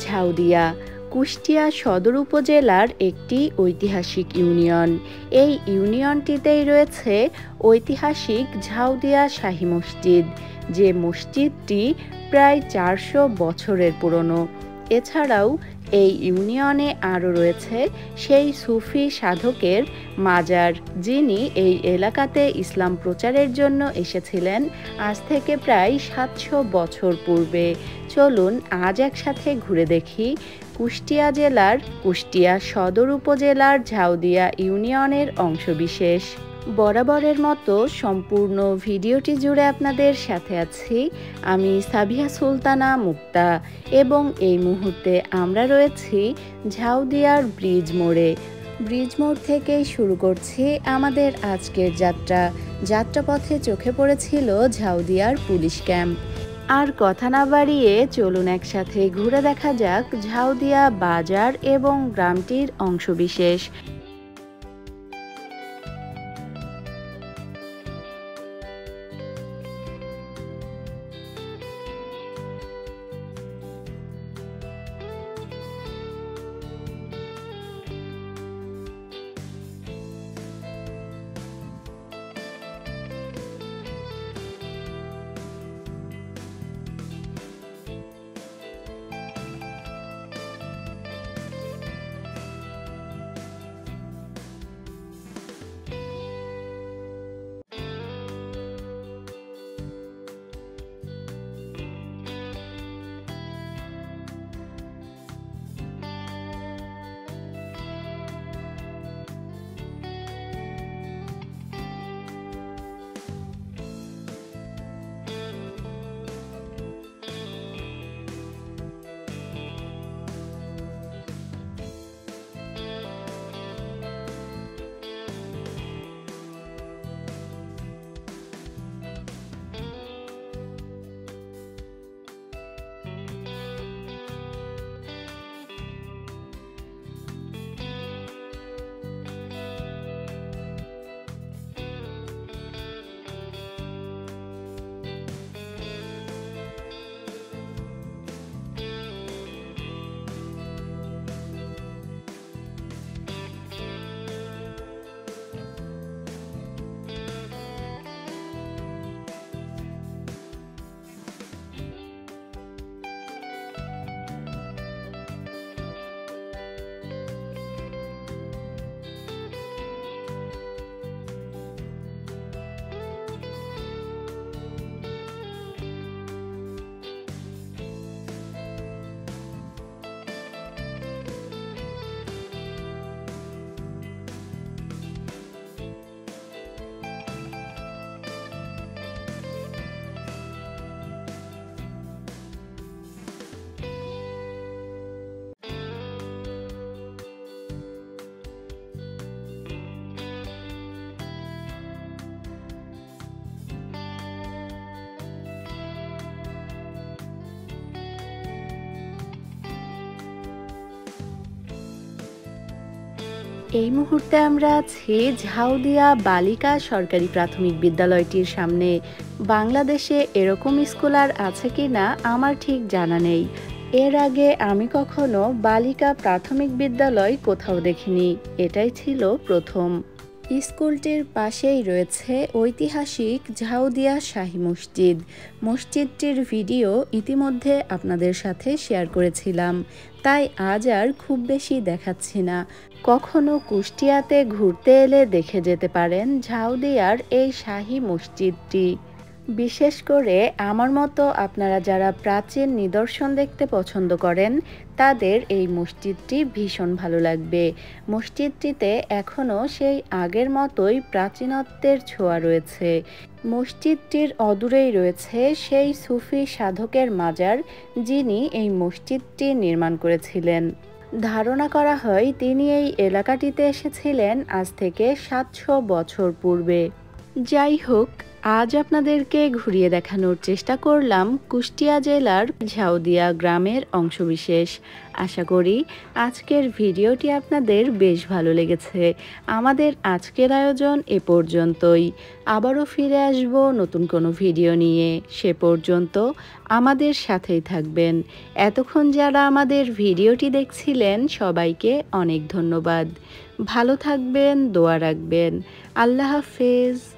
ঝাউদিয়া কুষ্টিয়া সদর উপজেলার একটি ঐতিহাসিক ইউনিয়ন। এই ইউনিয়নটিতেই রয়েছে ঐতিহাসিক ঝাউদিয়া শাহী মসজিদ, যে মসজিদটি প্রায় 400 বছরের পুরনো। এছাড়াও এই ইউনিয়নে আরও রয়েছে সেই সুফি সাধকের মাজার, যিনি এই এলাকাতে ইসলাম প্রচারের জন্য এসেছিলেন আজ থেকে প্রায় 700 বছর পূর্বে। চলুন আজ একসাথে ঘুরে দেখি কুষ্টিয়া জেলার কুষ্টিয়া সদর উপজেলার ঝাউদিয়া ইউনিয়নের অংশবিশেষ। বরাবরের মতো সম্পূর্ণ ভিডিওটি জুড়ে আপনাদের সাথে আছি আমি সাবিহা সুলতানা মুক্তা, এবং এই মুহূর্তে আমরা রয়েছি ঝাউদিয়ার ব্রিজ মোড়ে। ব্রিজ মোড় থেকেই শুরু করছি আমাদের আজকের যাত্রাপথে চোখে পড়েছিল ঝাউদিয়ার পুলিশ ক্যাম্প। আর কথা না বাড়িয়ে চলুন একসাথে ঘুরে দেখা যাক ঝাউদিয়া বাজার এবং গ্রামটির অংশবিশেষ। এই মুহূর্তে আমরা আছি ঝাউদিয়া বালিকা সরকারি প্রাথমিক বিদ্যালয়টির সামনে। বাংলাদেশে এরকম স্কুল আর আছে কিনা আমার ঠিক জানা নেই। এর আগে আমি কখনো বালিকা প্রাথমিক বিদ্যালয় কোথাও দেখিনি, এটাই ছিল প্রথম। স্কুলটির পাশেই রয়েছে ঐতিহাসিক ঝাউদিয়া শাহী মসজিদ। মসজিদটির ভিডিও ইতিমধ্যে আপনাদের সাথে শেয়ার করেছিলাম, তাই আজ আর খুব বেশি দেখাচ্ছি না। কখনো কুষ্টিয়াতে ঘুরতে এলে দেখে যেতে পারেন ঝাউদিয়ার এই শাহী মসজিদটি। বিশেষ করে আমার মতো আপনারা যারা প্রাচীন নিদর্শন দেখতে পছন্দ করেন তাদের এই মসজিদটি ভীষণ ভালো লাগবে। মসজিদটিতে এখনও সেই আগের মতোই প্রাচীনত্বের ছোঁয়া রয়েছে। মসজিদটির অদূরেই রয়েছে সেই সুফি সাধকের মাজার, যিনি এই মসজিদটি নির্মাণ করেছিলেন। ধারণা করা হয় তিনি এই এলাকাটিতে এসেছিলেন আজ থেকে 700 বছর পূর্বে। যাই হোক, আজ আপনাদেরকে ঘুরিয়ে দেখানোর চেষ্টা করলাম কুষ্টিয়া জেলার ঝাউদিয়া গ্রামের অংশবিশেষ। আশা করি আজকের ভিডিওটি আপনাদের বেশ ভালো লেগেছে। আমাদের আজকের আয়োজন এ পর্যন্তই। আবারও ফিরে আসব নতুন কোনো ভিডিও নিয়ে। সে পর্যন্ত আমাদের সাথেই থাকবেন। এতক্ষণ যারা আমাদের ভিডিওটি দেখছিলেন সবাইকে অনেক ধন্যবাদ। ভালো থাকবেন, দোয়া রাখবেন। আল্লাহ হাফেজ।